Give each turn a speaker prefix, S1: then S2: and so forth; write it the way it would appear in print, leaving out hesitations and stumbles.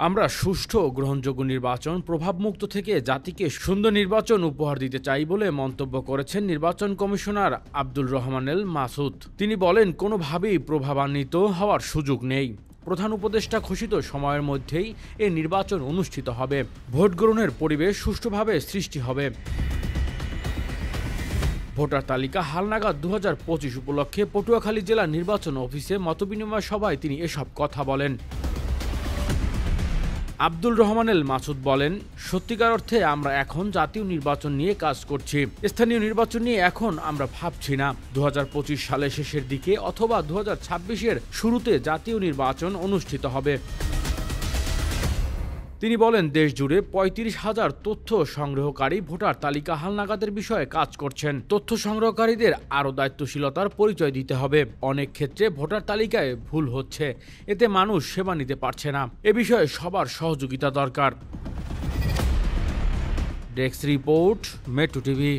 S1: আমরা সুষ্ঠু ও গ্রহণযোগ্য নির্বাচন, প্রভাবমুক্ত থেকে জাতিকে সুন্দর নির্বাচন উপহার দিতে চাই বলে মন্তব্য করেছেন নির্বাচন কমিশনার আব্দুল রহমানেল মাসুদ। তিনি বলেন, কোনোভাবেই প্রভাবান্বিত হওয়ার সুযোগ নেই। প্রধান উপদেষ্টা ঘোষিত সময়ের মধ্যেই এ নির্বাচন অনুষ্ঠিত হবে। ভোট গ্রহণের পরিবেশ সুষ্ঠুভাবে সৃষ্টি হবে। ভোটার তালিকা হালনাগাদ 2025 উপলক্ষে পটুয়াখালী জেলা নির্বাচন অফিসে মতবিনিময় সভায় তিনি এসব কথা বলেন। আব্দুল রহমানেল মাসুদ বলেন, সত্যিকার অর্থে আমরা এখন জাতীয় নির্বাচন নিয়ে কাজ করছি। স্থানীয় নির্বাচন নিয়ে এখন আমরা ভাবছি না। 2025 সালের শেষের দিকে অথবা 2026-এর শুরুতে জাতীয় নির্বাচন অনুষ্ঠিত হবে। তিনি বলেন, দেশ জুড়ে 35,000 তথ্য সংগ্রহকারী ভোটার তালিকা হালনাগাদের বিষয়ে কাজ করছেন। তথ্য সংগ্রহকারীদের আরও দায়িত্বশীলতার পরিচয় দিতে হবে। অনেক ক্ষেত্রে ভোটার তালিকায় ভুল হচ্ছে, এতে মানুষ সেবা নিতে পারছে না। এ বিষয়ে সবার সহযোগিতা দরকার। Desk report, metro TV.